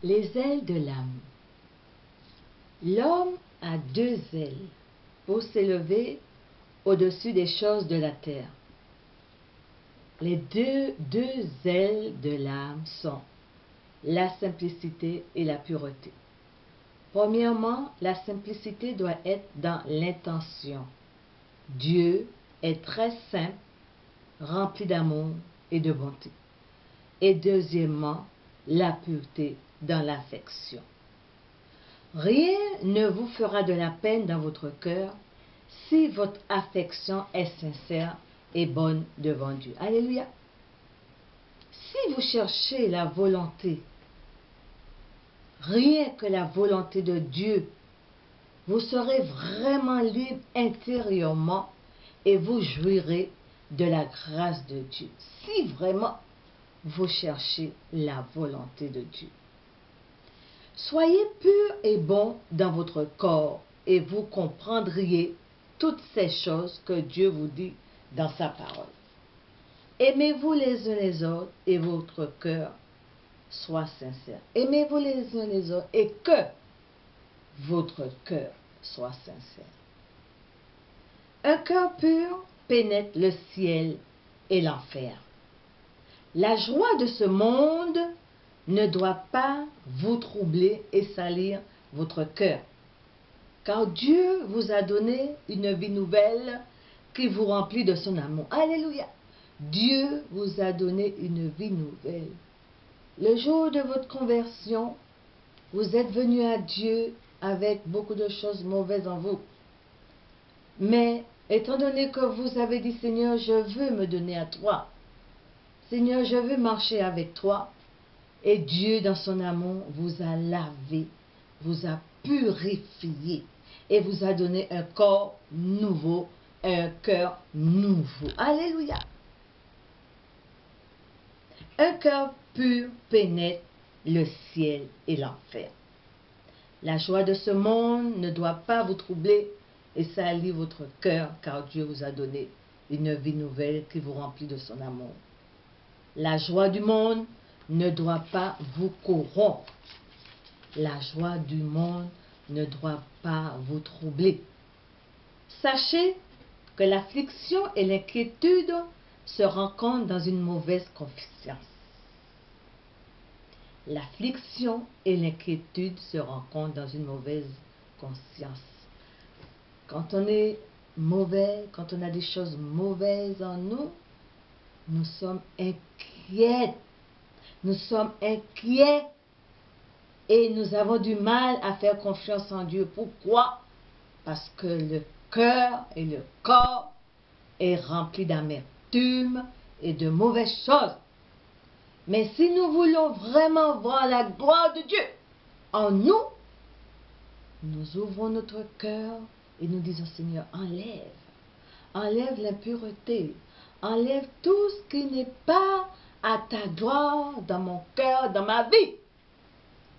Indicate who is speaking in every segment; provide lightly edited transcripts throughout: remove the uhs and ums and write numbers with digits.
Speaker 1: Les ailes de l'âme. L'homme a deux ailes pour s'élever au-dessus des choses de la terre. Les deux ailes de l'âme sont la simplicité et la pureté. Premièrement, la simplicité doit être dans l'intention. Dieu est très simple, rempli d'amour et de bonté. Et deuxièmement, la pureté dans l'affection. Rien ne vous fera de la peine dans votre cœur si votre affection est sincère et bonne devant Dieu. Alléluia. Si vous cherchez la volonté, rien que la volonté de Dieu, vous serez vraiment libre intérieurement et vous jouirez de la grâce de Dieu. Si vraiment vous cherchez la volonté de Dieu. Soyez purs et bons dans votre corps et vous comprendriez toutes ces choses que Dieu vous dit dans sa parole. Aimez-vous les uns les autres et votre cœur soit sincère. Aimez-vous les uns les autres et que votre cœur soit sincère. Un cœur pur pénètre le ciel et l'enfer. La joie de ce monde ne doit pas vous troubler et salir votre cœur, car Dieu vous a donné une vie nouvelle qui vous remplit de son amour. Alléluia! Dieu vous a donné une vie nouvelle. Le jour de votre conversion, vous êtes venu à Dieu avec beaucoup de choses mauvaises en vous. Mais étant donné que vous avez dit, Seigneur, je veux me donner à toi. Seigneur, je veux marcher avec toi. Et Dieu, dans son amour, vous a lavé, vous a purifié et vous a donné un corps nouveau, un cœur nouveau. Alléluia! Un cœur pur pénètre le ciel et l'enfer. La joie de ce monde ne doit pas vous troubler et salir votre cœur, car Dieu vous a donné une vie nouvelle qui vous remplit de son amour. La joie du monde ne doit pas vous corrompre. La joie du monde ne doit pas vous troubler. Sachez que l'affliction et l'inquiétude se rencontrent dans une mauvaise conscience. L'affliction et l'inquiétude se rencontrent dans une mauvaise conscience. Quand on est mauvais, quand on a des choses mauvaises en nous, nous sommes inquiets. Nous sommes inquiets et nous avons du mal à faire confiance en Dieu. Pourquoi? Parce que le cœur et le corps est rempli d'amertume et de mauvaises choses. Mais si nous voulons vraiment voir la gloire de Dieu en nous, nous ouvrons notre cœur et nous disons, Seigneur, enlève l'impureté, enlève tout ce qui n'est pas à ta gloire dans mon cœur, dans ma vie,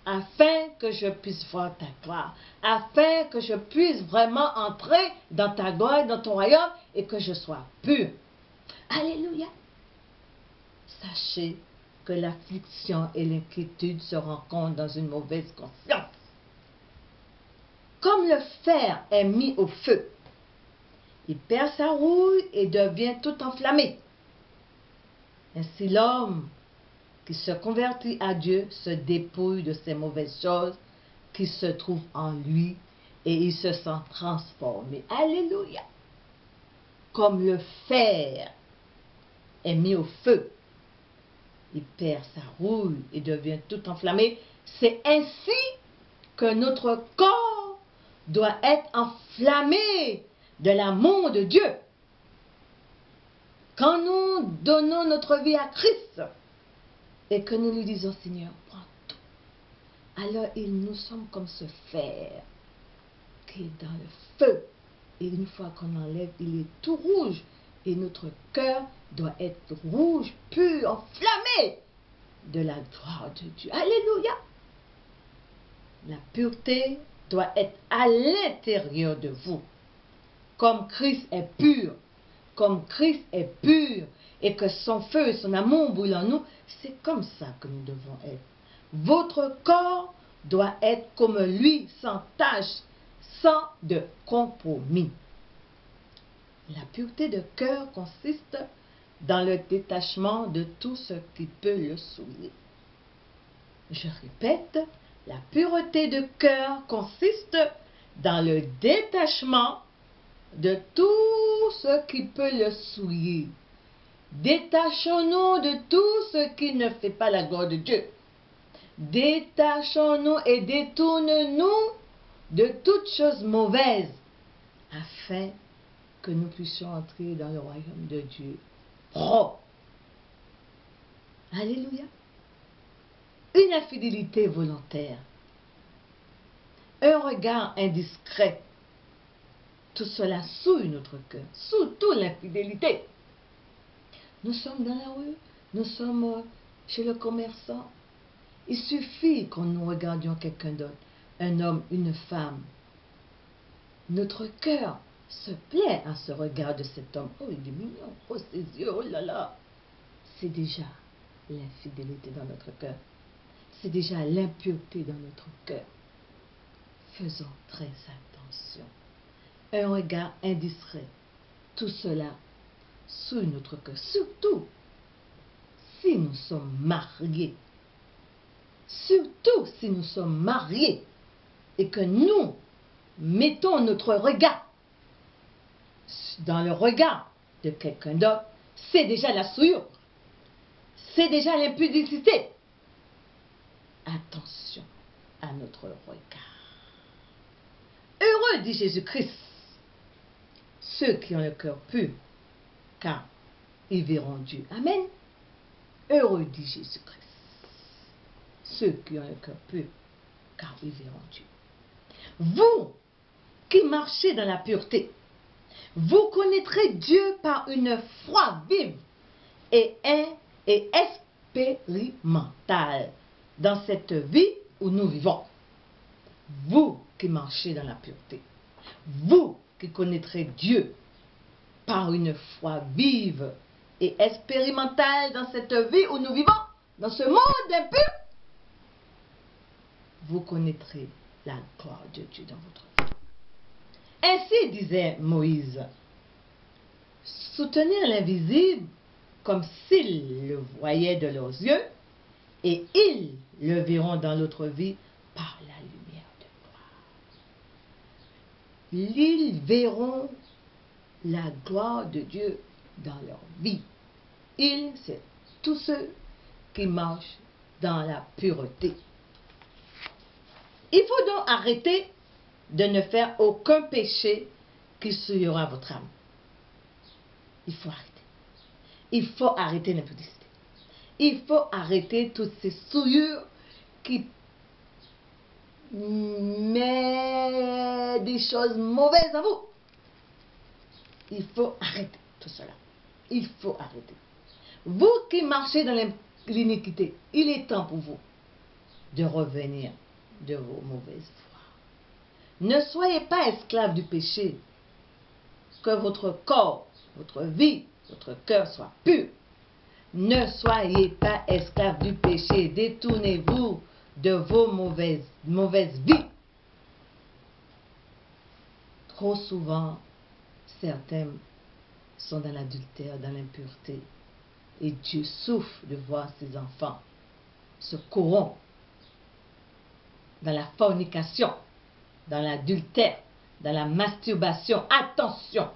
Speaker 1: afin que je puisse voir ta gloire, afin que je puisse vraiment entrer dans ta gloire, dans ton royaume, et que je sois pur. Alléluia! Sachez que l'affliction et l'inquiétude se rencontrent dans une mauvaise conscience. Comme le fer est mis au feu, il perd sa rouille et devient tout enflammé. Ainsi l'homme qui se convertit à Dieu se dépouille de ces mauvaises choses qui se trouvent en lui et il se sent transformé. Alléluia! Comme le fer est mis au feu, il perd sa rouille et devient tout enflammé. C'est ainsi que notre corps doit être enflammé de l'amour de Dieu. Quand nous donnons notre vie à Christ et que nous lui disons, Seigneur, prends tout, alors nous sommes comme ce fer qui est dans le feu. Et une fois qu'on enlève, il est tout rouge. Et notre cœur doit être rouge, pur, enflammé de la gloire de Dieu. Alléluia! La pureté doit être à l'intérieur de vous. Comme Christ est pur, comme Christ est pur, et que son feu et son amour brûlent en nous, c'est comme ça que nous devons être. Votre corps doit être comme lui, sans tache, sans de compromis. La pureté de cœur consiste dans le détachement de tout ce qui peut le souiller. Je répète, la pureté de cœur consiste dans le détachement de tout ce qui peut le souiller. Détachons-nous de tout ce qui ne fait pas la gloire de Dieu. Détachons-nous et détournons-nous de toutes choses mauvaises, afin que nous puissions entrer dans le royaume de Dieu propre. Alléluia. Une infidélité volontaire, un regard indiscret, tout cela souille notre cœur, surtout l'infidélité. Nous sommes dans la rue, nous sommes chez le commerçant. Il suffit que nous regardions quelqu'un d'autre, un homme, une femme. Notre cœur se plaît à ce regard de cet homme. Oh, il est mignon, oh, ses yeux, oh là là. C'est déjà l'infidélité dans notre cœur. C'est déjà l'impureté dans notre cœur. Faisons très attention. Un regard indiscret, tout cela souille notre cœur. Surtout si nous sommes mariés. Surtout si nous sommes mariés et que nous mettons notre regard dans le regard de quelqu'un d'autre, c'est déjà la souillure. C'est déjà l'impudicité. Attention à notre regard. Heureux, dit Jésus-Christ, ceux qui ont le cœur pur, car ils verront Dieu. Amen. Heureux, dit Jésus-Christ, ceux qui ont le cœur pur, car ils verront Dieu. Vous qui marchez dans la pureté, vous connaîtrez Dieu par une foi vive et expérimentale dans cette vie où nous vivons. Vous qui marchez dans la pureté, vous qui connaîtrez Dieu par une foi vive et expérimentale dans cette vie où nous vivons, dans ce monde impur, vous connaîtrez la gloire de Dieu dans votre vie. Ainsi disait Moïse, soutenir l'invisible comme s'ils le voyaient de leurs yeux, et ils le verront dans l'autre vie par la lumière de gloire. Ils verront la gloire de Dieu dans leur vie. Ils, c'est tous ceux qui marchent dans la pureté. Il faut donc arrêter de ne faire aucun péché qui souillera votre âme. Il faut arrêter. Il faut arrêter l'impudicité. Il faut arrêter toutes ces souillures qui mettent des choses mauvaises à vous. Il faut arrêter tout cela. Il faut arrêter. Vous qui marchez dans l'iniquité, il est temps pour vous de revenir de vos mauvaises voies. Ne soyez pas esclaves du péché. Que votre corps, votre vie, votre cœur soit pur. Ne soyez pas esclaves du péché. Détournez-vous de vos mauvaises vies. Trop souvent, certains sont dans l'adultère, dans l'impureté. Et Dieu souffre de voir ses enfants se corrompre dans la fornication, dans l'adultère, dans la masturbation. Attention!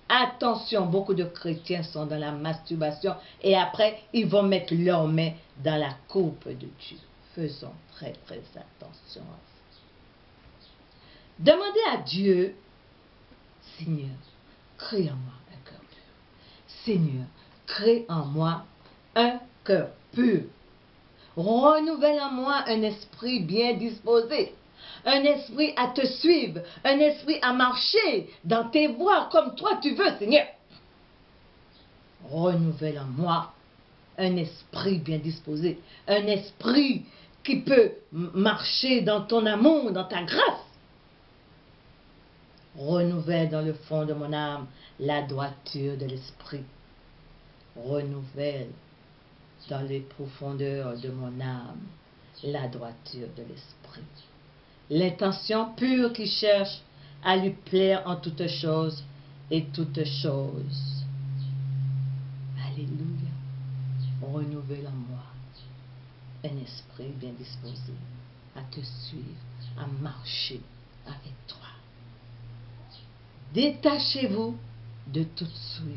Speaker 1: Attention, beaucoup de chrétiens sont dans la masturbation et après, ils vont mettre leurs mains dans la coupe de Dieu. Faisons très, très attention à ça. Demandez à Dieu, Seigneur, crée en moi un cœur pur. Seigneur, crée en moi un cœur pur. Renouvelle en moi un esprit bien disposé. Un esprit à te suivre, un esprit à marcher dans tes voies comme toi tu veux, Seigneur. Renouvelle en moi un esprit bien disposé, un esprit qui peut marcher dans ton amour, dans ta grâce. Renouvelle dans le fond de mon âme la droiture de l'esprit. Renouvelle dans les profondeurs de mon âme la droiture de l'esprit. L'intention pure qui cherche à lui plaire en toutes choses et toutes choses. Alléluia. Renouvelle en moi un esprit bien disposé à te suivre, à marcher avec toi. Détachez-vous de toute souillure.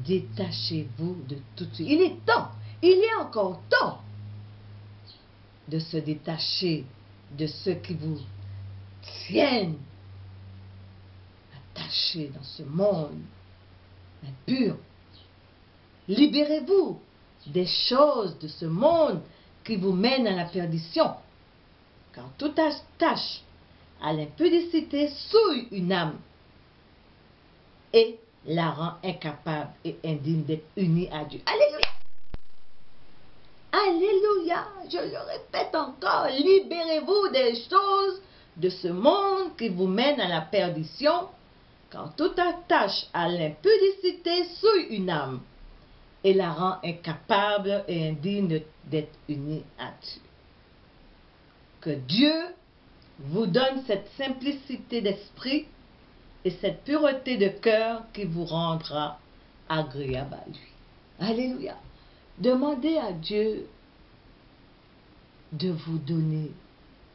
Speaker 1: Détachez-vous de toute souillure. Il est temps, il est encore temps de se détacher de ceux qui vous tiennent attachés dans ce monde impur. Libérez-vous des choses de ce monde qui vous mènent à la perdition. Car toute attache à l'impudicité souille une âme et la rend incapable et indigne d'être unie à Dieu. Alléluia! Alléluia! Je le répète encore, libérez-vous des choses de ce monde qui vous mène à la perdition, car toute attache à l'impudicité souille une âme et la rend incapable et indigne d'être unie à Dieu. Que Dieu vous donne cette simplicité d'esprit et cette pureté de cœur qui vous rendra agréable à lui. Alléluia. Demandez à Dieu de vous donner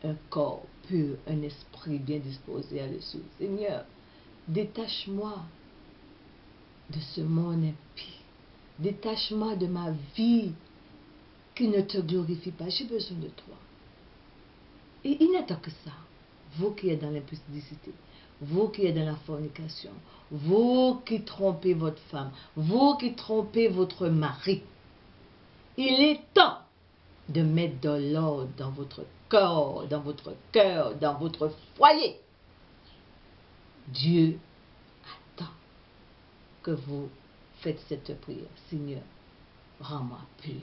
Speaker 1: un corps pur, un esprit bien disposé à le suivre. Seigneur, détache-moi de ce monde impie. Détache-moi de ma vie qui ne te glorifie pas. J'ai besoin de toi. Et il n'attend que ça. Vous qui êtes dans l'impudicité, vous qui êtes dans la fornication, vous qui trompez votre femme, vous qui trompez votre mari, il est temps de mettre de l'ordre dans votre corps, dans votre cœur, dans votre foyer. Dieu attend que vous faites cette prière. Seigneur, rends-moi pur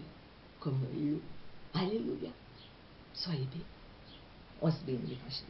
Speaker 1: comme l'eau. Alléluia. Soyez bénis. On se bénit, l'évangile.